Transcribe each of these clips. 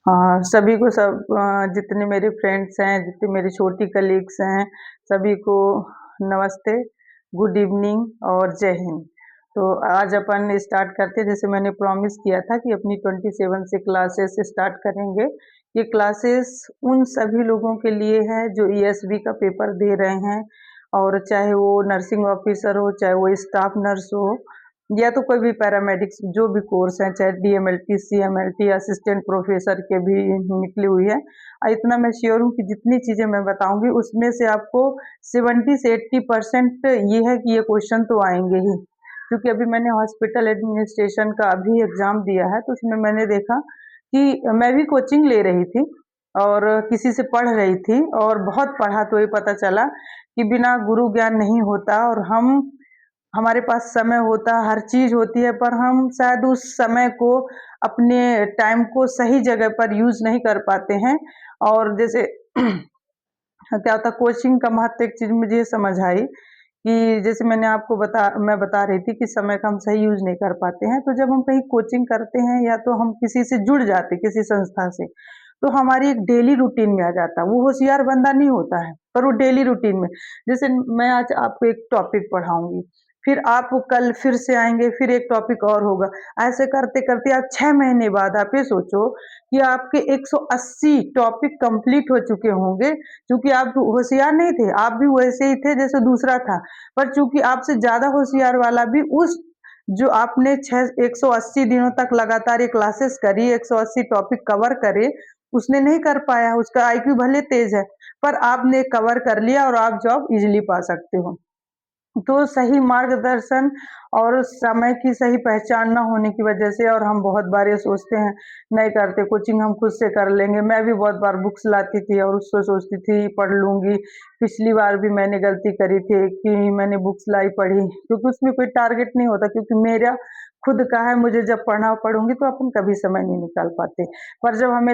सभी को जितने मेरे फ्रेंड्स हैं, जितनी मेरी छोटी कलीग्स हैं, सभी को नमस्ते, गुड इवनिंग और जय हिंद। तो आज अपन स्टार्ट करते हैं, जैसे मैंने प्रॉमिस किया था कि अपनी 27 से क्लासेस स्टार्ट करेंगे। ये क्लासेस उन सभी लोगों के लिए है जो ईएसबी का पेपर दे रहे हैं, और चाहे वो नर्सिंग ऑफिसर हो, चाहे वो स्टाफ नर्स हो, या तो कोई भी पैरामेडिक्स जो भी कोर्स है, चाहे डीएमएलटी, सीएमएलटी, असिस्टेंट प्रोफेसर के भी निकली हुई है। इतना मैं श्योर हूँ कि जितनी चीज़ें मैं बताऊंगी उसमें से आपको 70 से 80% ये है कि ये क्वेश्चन तो आएंगे ही, क्योंकि अभी मैंने हॉस्पिटल एडमिनिस्ट्रेशन का अभी एग्जाम दिया है, तो उसमें मैंने देखा कि मैं भी कोचिंग ले रही थी और किसी से पढ़ रही थी, और बहुत पढ़ा तो ये पता चला कि बिना गुरु ज्ञान नहीं होता, और हमारे पास समय होता, हर चीज होती है, पर हम शायद उस समय को, अपने टाइम को सही जगह पर यूज नहीं कर पाते हैं। और जैसे क्या होता, कोचिंग का महत्व एक चीज मुझे ये समझ आई कि जैसे मैं बता रही थी कि समय का हम सही यूज नहीं कर पाते हैं। तो जब हम कहीं कोचिंग करते हैं या तो हम किसी से जुड़ जाते, किसी संस्था से, तो हमारी एक डेली रूटीन में आ जाता है। वो होशियार बंदा नहीं होता है, पर वो डेली रूटीन में, जैसे मैं आज आपको एक टॉपिक पढ़ाऊंगी, फिर आप कल फिर से आएंगे, फिर एक टॉपिक और होगा। ऐसे करते करते आप 6 महीने बाद आप ये सोचो कि आपके 180 टॉपिक कंप्लीट हो चुके होंगे। क्योंकि आप होशियार नहीं थे, आप भी वैसे ही थे जैसे दूसरा था, पर चूंकि आपसे ज्यादा होशियार वाला भी उस, जो आपने 180 दिनों तक लगातार ये क्लासेस करी, 180 टॉपिक कवर करे, उसने नहीं कर पाया। उसका आईक्यू भले तेज है, पर आपने कवर कर लिया और आप जॉब इजीली पा सकते हो। तो सही मार्गदर्शन और समय की सही पहचान ना होने की वजह से, और हम बहुत बार ये सोचते हैं नहीं करते, कोचिंग हम खुद से कर लेंगे। मैं भी बहुत बार बुक्स लाती थी और उसको सोचती थी पढ़ लूंगी। पिछली बार भी मैंने गलती करी थी कि मैंने बुक्स लाई पढ़ी, क्योंकि उसमें कोई टारगेट नहीं होता, क्योंकि मेरा खुद का है, मुझे जब पढ़ूंगी तो अपन कभी समय नहीं निकाल पाते। पर जब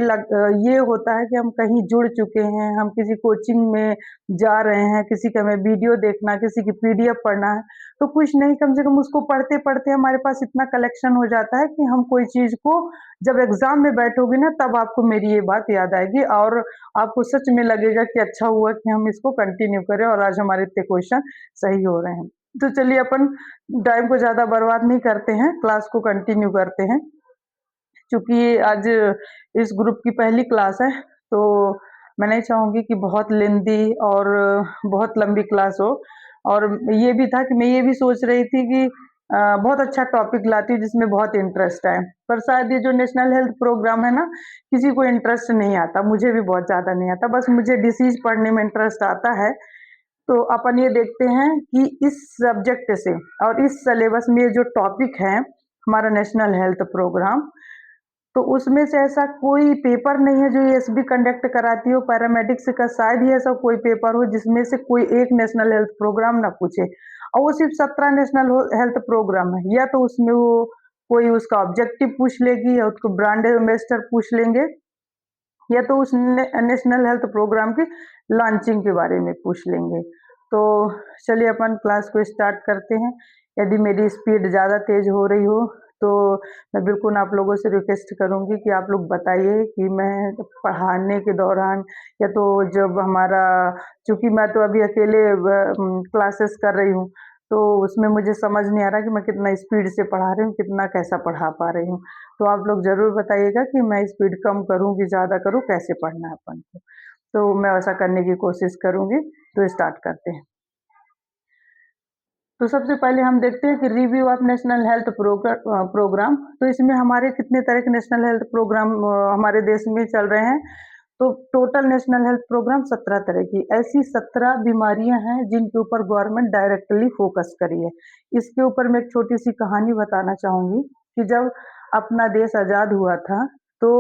ये होता है कि हम कहीं जुड़ चुके हैं, हम किसी कोचिंग में जा रहे हैं, किसी का हमें वीडियो देखना, किसी की पीडीएफ पढ़ना है, तो कुछ नहीं, कम से कम उसको पढ़ते पढ़ते हमारे पास इतना कलेक्शन हो जाता है कि हम कोई चीज को, जब एग्जाम में बैठोगे ना, तब आपको मेरी ये बात याद आएगी, और आपको सच में लगेगा कि अच्छा हुआ कि हम इसको कंटिन्यू करें, और आज हमारे इतने क्वेश्चन सही हो रहे हैं। तो चलिए अपन टाइम को ज्यादा बर्बाद नहीं करते हैं, क्लास को कंटिन्यू करते हैं। चूंकि आज इस ग्रुप की पहली क्लास है, तो मैं नहीं चाहूंगी कि बहुत लेंदी और बहुत लंबी क्लास हो। और ये भी था कि मैं ये भी सोच रही थी कि बहुत अच्छा टॉपिक लाती हूँ जिसमें बहुत इंटरेस्ट है, पर शायद ये जो नेशनल हेल्थ प्रोग्राम है ना, किसी को इंटरेस्ट नहीं आता, मुझे भी बहुत ज्यादा नहीं आता, बस मुझे डिसीज पढ़ने में इंटरेस्ट आता है। तो अपन ये देखते हैं कि इस सब्जेक्ट से और इस सिलेबस में जो टॉपिक है हमारा नेशनल हेल्थ प्रोग्राम, तो उसमें से ऐसा कोई पेपर नहीं है जो ईएसबी कंडक्ट कराती हो। पैरामेडिक्स का शायद ही ऐसा कोई पेपर हो जिसमें से कोई एक नेशनल हेल्थ प्रोग्राम ना पूछे, और वो सिर्फ 17 नेशनल हेल्थ प्रोग्राम है। या तो उसमें वो कोई उसका ऑब्जेक्टिव पूछ लेगी, या उसको ब्रांड एम्बेसडर पूछ लेंगे, या तो उस नेशनल हेल्थ प्रोग्राम की लॉन्चिंग के बारे में पूछ लेंगे। तो चलिए अपन क्लास को स्टार्ट करते हैं। यदि मेरी स्पीड ज़्यादा तेज हो रही हो तो मैं बिल्कुल आप लोगों से रिक्वेस्ट करूंगी कि आप लोग बताइए कि मैं पढ़ाने के दौरान, या तो जब हमारा, चूंकि मैं तो अभी अकेले क्लासेस कर रही हूँ, तो उसमें मुझे समझ नहीं आ रहा कि मैं कितना स्पीड से पढ़ा रही हूँ, कितना कैसा पढ़ा पा रही हूँ। तो आप लोग जरूर बताइएगा कि मैं स्पीड कम करूँ कि ज़्यादा करूँ, कैसे पढ़ना है अपन को। तो मैं वैसा करने की कोशिश करूंगी। तो स्टार्ट करते हैं। तो सबसे पहले हम देखते हैं कि review of national health programme. तो इसमें हमारे कितने तरह के नेशनल हेल्थ प्रोग्राम हमारे देश में चल रहे हैं। तो टोटल नेशनल हेल्थ प्रोग्राम 17 तरह की, ऐसी 17 बीमारियां हैं जिनके ऊपर गवर्नमेंट डायरेक्टली फोकस करी है। इसके ऊपर मैं एक छोटी सी कहानी बताना चाहूंगी कि जब अपना देश आजाद हुआ था, तो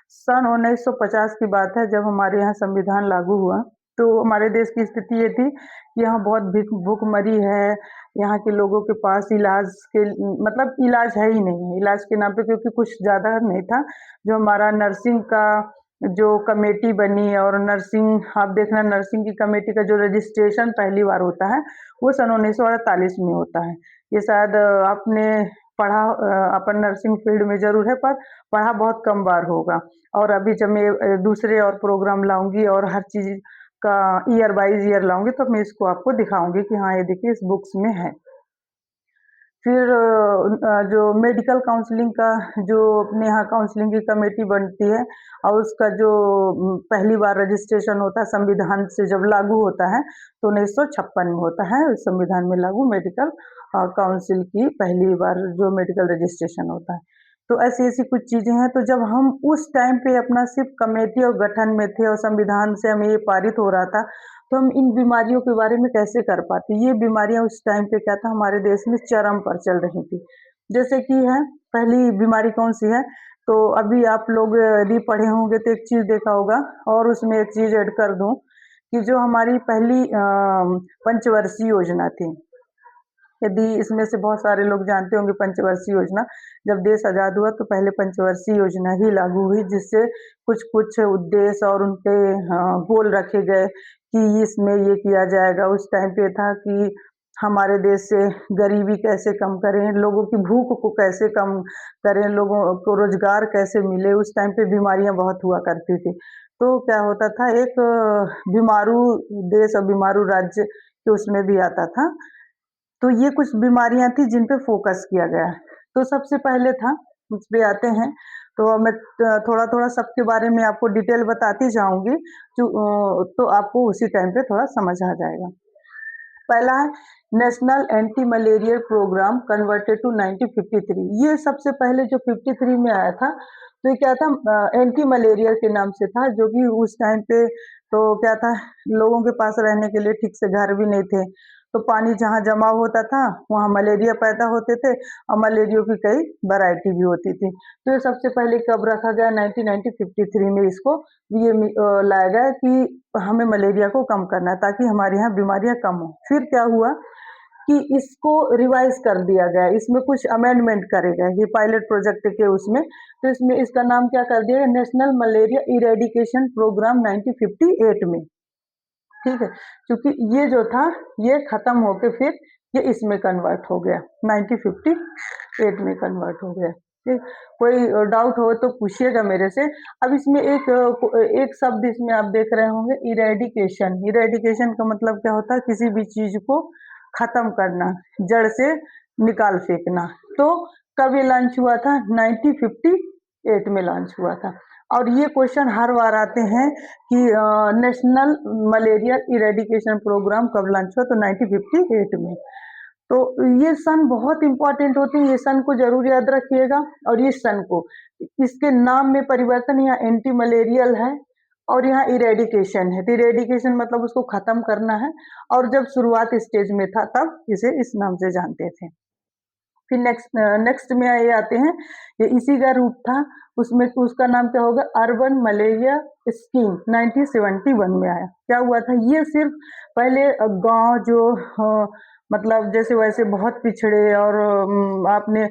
सन 1950 की बात है, जब हमारे यहाँ संविधान लागू हुआ, तो हमारे देश की स्थिति ये थी कि यहाँ बहुत भूखमरी है। यहाँ के लोगों के पास इलाज के, मतलब इलाज है ही नहीं है, इलाज के नाम पे, क्योंकि कुछ ज्यादा नहीं था। जो हमारा नर्सिंग का जो कमेटी बनी, और नर्सिंग, आप देखना नर्सिंग की कमेटी का जो रजिस्ट्रेशन पहली बार होता है वो सन 1948 में होता है। ये शायद आपने पढ़ा अपन नर्सिंग फील्ड में ज़रूर है, पर पढ़ा बहुत कम बार होगा। और अभी जब मैं दूसरे और प्रोग्राम लाऊँगी और हर चीज़ का ईयर बाय ईयर लाऊँगी, तो मैं इसको आपको दिखाऊँगी कि हाँ, ये देखिए इस बुक्स में है। फिर जो मेडिकल काउंसलिंग का जो अपने यहाँ काउंसलिंग की कमेटी बनती है और उसका जो पहली बार रजिस्ट्रेशन होता है संविधान से जब लागू होता है, तो 1956 में होता है संविधान में लागू मेडिकल काउंसिल की पहली बार जो मेडिकल रजिस्ट्रेशन होता है। तो ऐसी-ऐसी कुछ चीज़ें हैं, तो जब हम उस टाइम पे अपना सिर्फ़ कमेटी और गठन में थे और संविधान से हमें ये पारित हो रहा था, तो हम इन बीमारियों के बारे में कैसे कर पाते? ये बीमारियाँ उस टाइम पे क्या था हमारे देश में चरम पर चल रही थी। जैसे कि है पहली बीमारी कौन-सी है? तो अभी आप लोग यदि पढ़े होंगे तो एक चीज़ देखा होगा और उसमें एक चीज़ ऐड कर दूँ कि जो हमारी पहली पंचवर्षीय योजना थी। यदि इसमें से बहुत सारे लोग जानते होंगे पंचवर्षीय योजना, जब देश आज़ाद हुआ तो पहले पंचवर्षीय योजना ही लागू हुई जिससे कुछ-कुछ उद्देश्य और उनके गोल रखे गए कि इसमें ये किया जाएगा। उस टाइम पे था कि हमारे देश से गरीबी कैसे कम करें, लोगों की भूख को कैसे कम करें, लोगों को रोज़गार कैसे मिले, उस टाइम पे बीमारियाँ बहुत हुआ करती थी। तो क्या होता था एक बीमारू देश और बीमारू राज्य के उसमें भी आता था। तो ये कुछ बीमारियाँ थी जिन पे फ़ोकस किया गया है। तो सबसे पहले था, उस पे आते हैं, तो मैं थोड़ा-थोड़ा सबके बारे में आपको डिटेल बताती जाऊँगी तो आपको उसी टाइम पे थोड़ा समझ आ जाएगा। पहला है national anti malarial programme converted to 1953। ये सबसे पहले जो 53 में आया था, तो ये क्या था एंटी मलेरियल के नाम से था जो कि उस टाइम पे तो क्या था लोगों के पास रहने के लिए ठीक से घर भी नहीं थे। तो पानी जहाँ जमा होता था, वहाँ मलेरिया पैदा होते थे और मलेरिया की कई वैरायटी भी होती थी। तो ये सबसे पहले कब रखा गया 1953 में इसको लाया गया कि हमें मलेरिया को कम करना है ताकि हमारे यहाँ बीमारियाँ कम हो। फिर क्या हुआ कि इसको रिवाइज़ कर दिया गया, इसमें कुछ अमेंडमेंट करे गए, ये पायलट प्रोजेक्ट के उसमें, तो इसमें इसका नाम क्या कर दिया गया नेशनल मलेरिया इरेडिकेशन प्रोग्राम 1958 में, ठीक है? क्योंकि ये जो था, ये खत्म होके फिर ये इसमें कन्वर्ट हो गया, 1958 में कन्वर्ट हो गया। ठीक, कोई डाउट हो तो पूछिएगा मेरे से। अब इसमें एक शब्द इसमें आप देख रहे होंगे इरेडिकेशन। इरेडिकेशन का मतलब क्या होता है? किसी भी चीज़ को खत्म करना, जड़ से निकाल फेंकना। तो कब ये लॉन्च हुआ था? 1958 में लॉन्च हुआ था। और ये क्वेश्चन हर बार आते हैं कि नेशनल मलेरिया इरेडिकेशन प्रोग्राम कब लॉन्च हुआ? तो 1958 में। तो ये सन बहुत इम्पोर्टेंट होती है, ये सन को ज़रूर याद रखिएगा और इस सन को इसके नाम में परिवर्तन यहाँ एंटी मलेरियल है और यहाँ इरेडिकेशन है। तो इरेडिकेशन मतलब उसको खत्म करना है और जब शुरुआत स्टेज में था तब इसे इस नाम से जानते थे। फिर नेक्स्ट में ये आते हैं, ये इसी का रूप था, उसमें उसका नाम क्या होगा? अर्बन मलेरिया स्कीम 1971 में आया। क्या हुआ था? ये सिर्फ पहले गाँव जो मतलब जैसे वैसे बहुत पिछड़े और आपने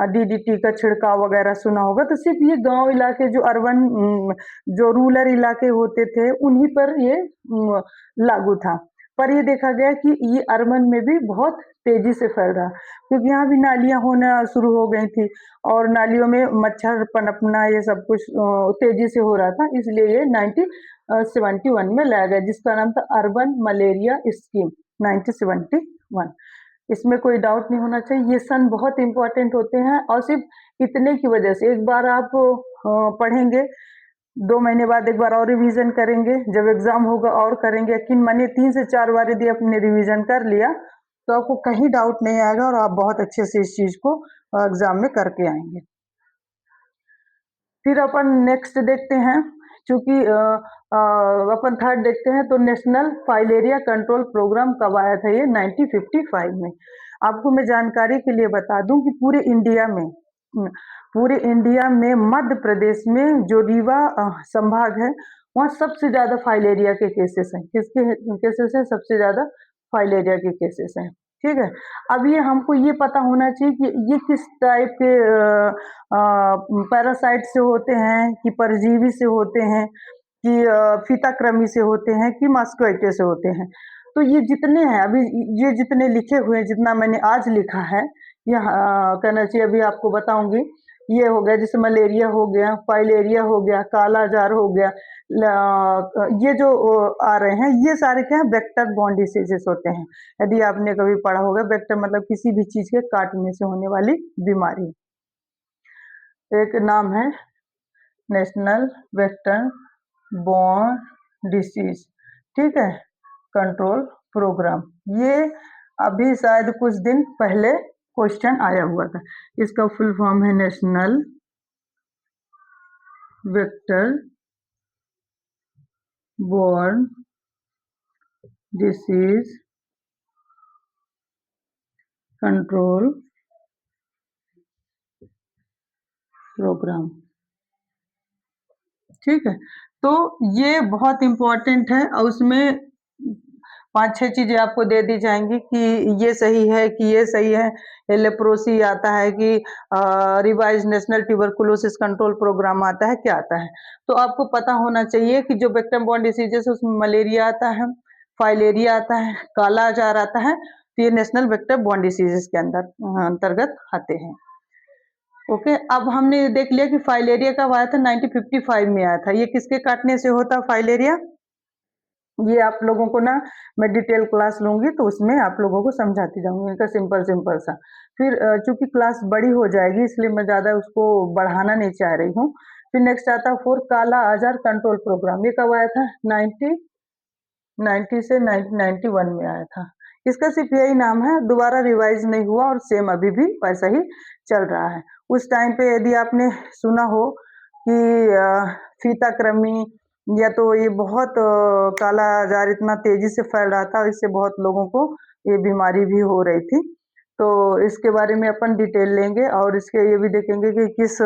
डीडीटी का छिड़काव वगैरह सुना होगा, तो सिर्फ ये गाँव इलाके जो अर्बन जो रूरल इलाके होते थे, उन्हीं पर ये लागू था। पर ये देखा गया कि ये अर्बन में भी बहुत तेज़ी से फैल रहा, क्योंकि यहाँ भी नालियाँ होना शुरू हो गई थी और नालियों में मच्छर पनपना ये सब कुछ तेज़ी से हो रहा था, इसलिए ये 1971 में लाया गया जिसका नाम था अर्बन मलेरिया स्कीम 1971। इसमें कोई डाउट नहीं होना चाहिए, ये सन बहुत इम्पोर्टेंट होते हैं और सिर्फ इतने की वजह से एक बार आप पढ़ेंगे, 2 महीने बाद एक बार और रिवीजन करेंगे, जब एग्ज़ाम होगा और करेंगे, यकीन मानिए 3 से 4 बार यदि आपने रिवीजन कर लिया, तो आपको कहीं डाउट नहीं आएगा और आप बहुत अच्छे से इस चीज़ को एग्ज़ाम में करके आएँगे। फिर अपन नेक्स्ट देखते हैं, चूँकि अपन थर्ड देखते हैं तो नेशनल फाइलेरिया कंट्रोल प्रोग्राम कब आया था? ये 1955 में। आपको मैं जानकारी के लिए बता दूँ कि पूरे इंडिया में मध्य प्रदेश में जो रीवा संभाग है, वहाँ सबसे ज़्यादा फाइलेरिया के केसेस हैं। किसके केसेस हैं? सबसे ज़्यादा फाइलेरिया के केसेस हैं, ठीक है? अब ये हमको ये पता होना चाहिए कि ये किस टाइप के पैरासाइट से होते हैं कि परजीवी से होते हैं कि फीताकृमि से होते हैं कि मस्कुइटो से होते हैं। तो ये जितने हैं अभी ये जितने लिखे हुए हैं, जितना मैंने आज लिखा है, यहाँ कहना चाहिए, अभी आपको बताऊंगी। ये हो गया, जैसे मलेरिया हो गया, फाइलेरिया हो गया, काला जार हो गया, ये जो आ रहे हैं, ये सारे क्या है, वेक्टर बॉर्न डिसीजेस होते हैं। यदि आपने कभी पढ़ा होगा, वेक्टर मतलब किसी भी चीज के काटने से होने वाली बीमारी। एक नाम है नेशनल वेक्टर बॉर्न डिसीज, ठीक है, कंट्रोल प्रोग्राम। ये अभी शायद कुछ दिन पहले क्वेश्चन आया हुआ था। इसका फुल फॉर्म है national vector borne disease control programme, ठीक है। तो ये बहुत इंपॉर्टेंट है, और उसमें 5-6 चीजें आपको दे दी जाएंगी कि ये सही है, कि ये सही है। लेप्रोसी आता है, कि revise national tuberculosis control programme आता है, क्या आता है। तो आपको पता होना चाहिए कि जो वेक्टर बॉर्न डिसीजेस, उसमें मलेरिया आता है, फाइलेरिया आता है, काला आजार आता है, तो ये नेशनल वेक्टर बॉर्न डिसीजेस के अंतर्गत आते हैं। ओके, अब हमने देख लिया कि फाइलेरिया कब आया था, 1955 में आया था। ये किसके काटने से होता फाइलेरिया, ये आप लोगों को ना मैं डिटेल क्लास लूंगी तो उसमें आप लोगों को समझाती जाऊंगी, इनका सिंपल सिंपल सा। फिर चूंकि क्लास बड़ी हो जाएगी, इसलिए मैं ज्यादा उसको बढ़ाना नहीं चाह रही हूँ। फिर नेक्स्ट आता है फोर काला आजार कंट्रोल प्रोग्राम। ये कब आया था, 1990 से 1991 में आया था। इसका सिर्फ यही नाम है, दोबारा रिवाइज नहीं हुआ, और सेम अभी भी वैसा ही चल रहा है। उस टाइम पे यदि आपने सुना हो कि फीता कृमि, या तो ये बहुत काला आजार इतना तेजी से फैल रहा था, इससे बहुत लोगों को ये बीमारी भी हो रही थी। तो इसके बारे में अपन डिटेल लेंगे, और इसके ये भी देखेंगे कि किस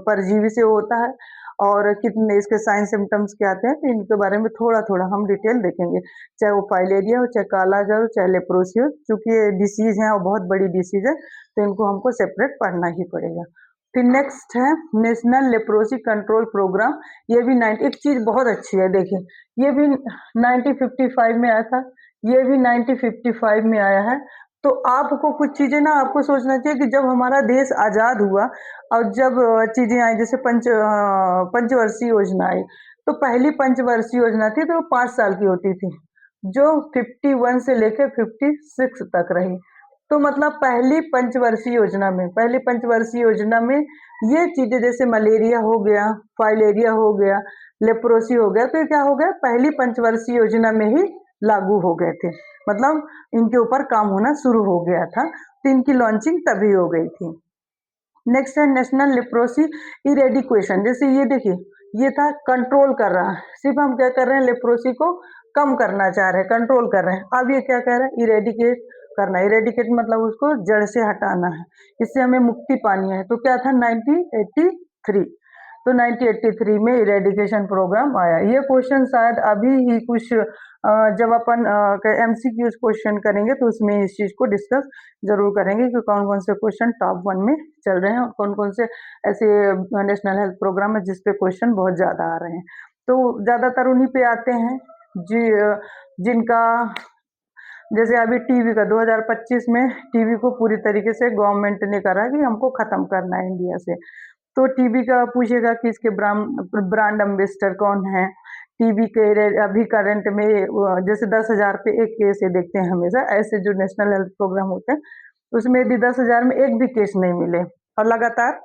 परजीवी से होता है, और कितने इसके साइन सिम्टम्स क्या आते हैं। तो इनके बारे में थोड़ा थोड़ा हम डिटेल देखेंगे, चाहे वो फाइलेरिया हो, चाहे काला आजार हो, चाहे लेप्रोसी हो। चूंकि ये डिसीज है और बहुत बड़ी डिसीज है, तो इनको हमको सेपरेट पढ़ना ही पड़ेगा। फिर नेक्स्ट है नेशनल लेप्रोसी कंट्रोल प्रोग्राम। ये भी 90, एक चीज बहुत अच्छी है, देखिए, ये भी 1955 में आया था, ये भी 1955 में आया है। तो आपको कुछ चीजें ना आपको सोचना चाहिए कि जब हमारा देश आजाद हुआ, और जब चीजें आई, जैसे पंचवर्षीय योजना आई, तो पहली पंचवर्षीय योजना थी तो वो 5 साल की होती थी, जो 51 से लेकर 56 तक रही। तो मतलब पहली पंचवर्षीय योजना में ये चीजें, जैसे मलेरिया हो गया, फाइलेरिया हो गया, लेप्रोसी हो गया, तो ये क्या हो गया, पहली पंचवर्षीय योजना में ही लागू हो गए थे। मतलब इनके ऊपर काम होना शुरू हो गया था, तो इनकी लॉन्चिंग तभी हो गई थी। नेक्स्ट है नेशनल लेप्रोसी इरेडिकेशन। जैसे ये देखिए, ये था कंट्रोल कर रहा है, सिर्फ हम क्या कर रहे हैं, लेप्रोसी को कम करना चाह रहे हैं, कंट्रोल कर रहे हैं। अब ये क्या कह रहा है, इरेडिकेट करना। इरेडिकेट मतलब उसको जड़ से हटाना है, इससे हमें मुक्ति पानी है। तो क्या था, 1983। तो 1983 में इरेडिकेशन प्रोग्राम आया। ये क्वेश्चन शायद अभी ही कुछ जब अपन एमसीक्यूज क्वेश्चन करेंगे, तो उसमें इस चीज को डिस्कस जरूर करेंगे कि कौन कौन से क्वेश्चन टॉप 1 में चल रहे हैं, और कौन कौन से ऐसे नेशनल हेल्थ प्रोग्राम है जिसपे क्वेश्चन बहुत ज्यादा आ रहे हैं। तो ज्यादातर उन्हीं पे आते हैं जी, जिनका, जैसे अभी टीबी का 2025 में टीबी को पूरी तरीके से गवर्नमेंट ने करा कि हमको खत्म करना है इंडिया से। तो टीबी का पूछेगा कि इसके ब्रांड एम्बेसडर कौन है। टीबी के अभी करंट में जैसे 10,000 पे एक केस ये देखते हैं हमेशा, ऐसे जो नेशनल हेल्थ प्रोग्राम होते हैं, उसमें यदि 10,000 में एक भी केस नहीं मिले, और लगातार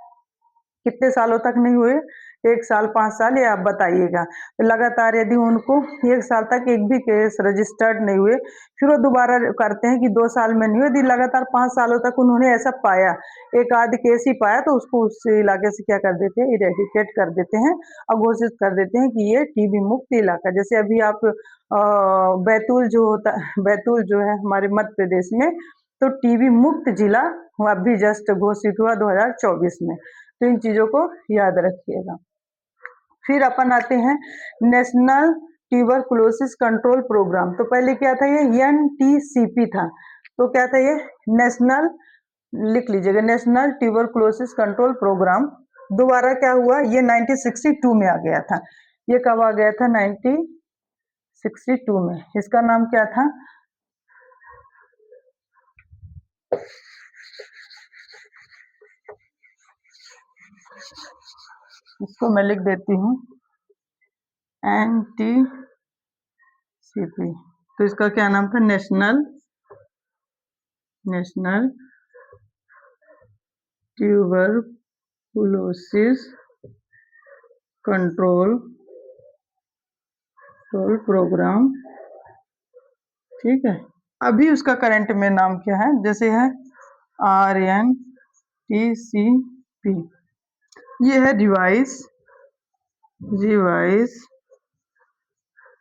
कितने सालों तक नहीं हुए, 1 साल, 5 साल, ये आप बताइएगा। लगातार यदि उनको 1 साल तक एक भी केस रजिस्टर्ड नहीं हुए, फिर वो दोबारा करते हैं कि 2 साल में नहीं हुए, यदि लगातार 5 सालों तक उन्होंने ऐसा पाया, एक आध केस ही पाया, तो उसको उस इलाके से क्या कर देते हैं, इरेडिकेट कर देते हैं, और घोषित कर देते हैं कि ये टीबी मुक्त इलाका। जैसे अभी आप बैतूल जो होता, बैतूल जो है हमारे मध्य प्रदेश में, तो टीबी मुक्त जिला अभी जस्ट घोषित हुआ 2024 में। तो इन चीजों को याद रखिएगा। फिर अपन आते हैं नेशनल ट्यूबरकुलोसिस कंट्रोल प्रोग्राम। तो पहले क्या था, ये एनटीसीपी था। तो क्या था ये, नेशनल, लिख लीजिएगा, नेशनल ट्यूबरकुलोसिस कंट्रोल प्रोग्राम। दोबारा क्या हुआ, ये 1962 में आ गया था। ये कब आ गया था, 1962 में। इसका नाम क्या था, इसको मैं लिख देती हूँ NTCP। तो इसका क्या नाम था? National tuberculosis control programme. ठीक है, अभी उसका करंट में नाम क्या है? जैसे है RNTCP, ये है रिवाइज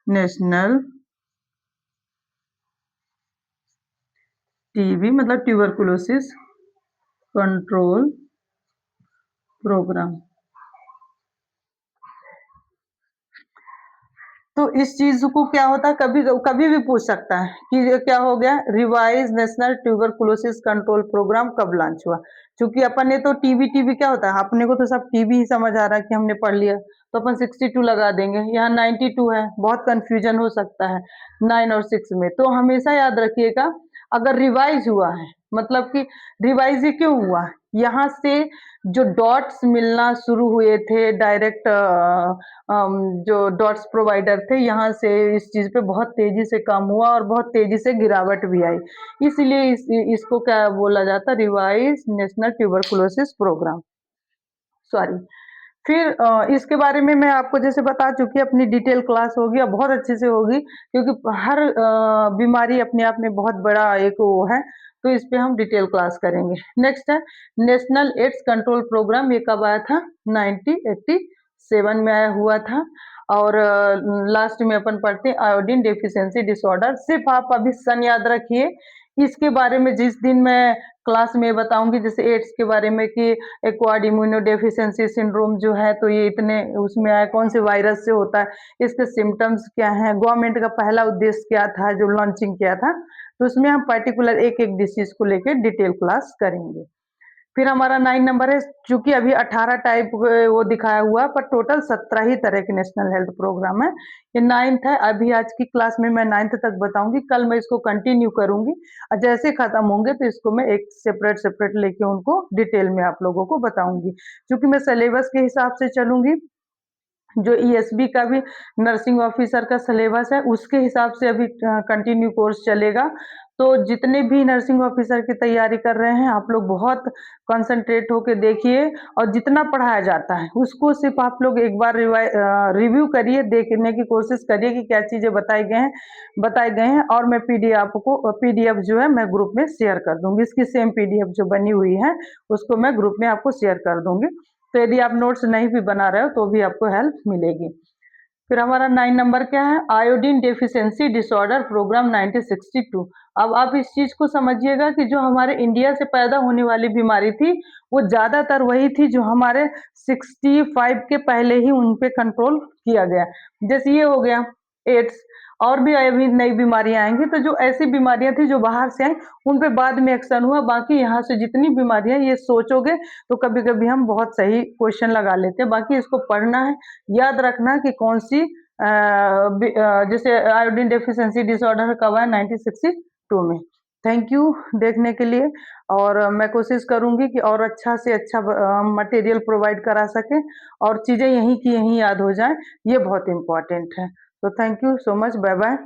नेशनल TB मतलब ट्यूबरकुलोसिस कंट्रोल प्रोग्राम। तो इस चीज को क्या होता है, कभी कभी भी पूछ सकता है कि ये क्या हो गया, revise national tuberculosis control programme कब लॉन्च हुआ। क्योंकि अपन ने तो टीबी क्या होता है, अपने को तो सब टीबी ही समझ आ रहा है कि हमने पढ़ लिया, तो अपन 62 लगा देंगे। यहाँ 92 है, बहुत कंफ्यूजन हो सकता है 9 और 6 में। तो हमेशा याद रखिएगा, अगर रिवाइज हुआ है मतलब कि रिवाइज ये क्यों हुआ, यहाँ से जो डॉट्स मिलना शुरू हुए थे डायरेक्ट, जो डॉट्स प्रोवाइडर थे, यहाँ से इस चीज पे बहुत तेजी से काम हुआ और बहुत तेजी से गिरावट भी आई। इसलिए इसको क्या बोला जाता, revise national tuberculosis programme. Sorry. फिर इसके बारे में मैं आपको जैसे बता चुकी, अपनी डिटेल क्लास होगी और बहुत अच्छे से होगी, क्योंकि हर बीमारी अपने आप में बहुत बड़ा एक वो है, तो इस पे हम डिटेल क्लास करेंगे। नेक्स्ट है नेशनल एड्स कंट्रोल प्रोग्राम। ये कब आया था? 1987 में आया हुआ था। और लास्ट में अपन पढ़ते हैं आयोडीन डेफिशिएंसी डिसऑर्डर। सिर्फ आप अभी सन याद रखिए, इसके बारे में जिस दिन मैं क्लास में बताऊंगी, जैसे एड्स के बारे में कि एक्वायर्ड इम्यूनोडेफिशिएंसी सिंड्रोम जो है, तो ये इतने उसमें आया, कौन से वायरस से होता है, इसके सिम्टम्स क्या हैं, गवर्नमेंट का पहला उद्देश्य क्या था जो लॉन्चिंग किया था, तो उसमें हम पर्टिकुलर एक एक डिसीज को लेकर डिटेल क्लास करेंगे। फिर हमारा 9 नंबर है, चूंकि अभी 18 टाइप वो दिखाया हुआ है, पर टोटल 17 ही तरह के नेशनल हेल्थ प्रोग्राम है। ये 9th है। अभी आज की क्लास में मैं 9th तक बताऊंगी, कल मैं इसको कंटिन्यू करूंगी और जैसे खत्म होंगे तो इसको मैं एक सेपरेट लेके उनको डिटेल में आप लोगों को बताऊंगी। क्योंकि मैं सिलेबस के हिसाब से चलूंगी, जो ईएसबी का भी नर्सिंग ऑफिसर का सिलेबस है उसके हिसाब से अभी कंटिन्यू कोर्स चलेगा। तो जितने भी नर्सिंग ऑफिसर की तैयारी कर रहे हैं, आप लोग बहुत कंसंट्रेट होकर देखिए, और जितना पढ़ाया जाता है उसको सिर्फ आप लोग एक बार रिव्यू करिए, देखने की कोशिश करिए कि क्या चीजें बताए गए हैं। और मैं पीडीएफ जो है मैं ग्रुप में शेयर कर दूंगी, इसकी सेम पीडीएफ जो बनी हुई है उसको मैं ग्रुप में आपको शेयर कर दूंगी। तो यदि आप नोट्स नहीं भी बना रहे हो तो भी आपको हेल्प मिलेगी। फिर हमारा 9 नंबर क्या है, आयोडीन डेफिशिएंसी डिसऑर्डर प्रोग्राम 1962। अब आप इस चीज को समझिएगा कि जो हमारे इंडिया से पैदा होने वाली बीमारी थी, वो ज्यादातर वही थी जो हमारे 65 के पहले ही उन पे कंट्रोल किया गया। जैसे ये हो गया एड्स, और भी अभी नई बीमारियां आएंगी, तो जो ऐसी बीमारियां थी जो बाहर से आई उन पे बाद में एक्शन हुआ। बाकी यहाँ से जितनी बीमारियां, ये सोचोगे तो कभी कभी हम बहुत सही क्वेश्चन लगा लेते हैं। बाकी इसको पढ़ना है, याद रखना कि कौन सी जैसे आयोडीन डेफिशिएंसी डिसऑर्डर कब है, 1962 में। थैंक यू देखने के लिए, और मैं कोशिश करूंगी कि और अच्छा से अच्छा मटेरियल प्रोवाइड करा सके और चीजें यहीं की यहीं याद हो जाए, ये बहुत इंपॉर्टेंट है। तो thank you so much, bye bye.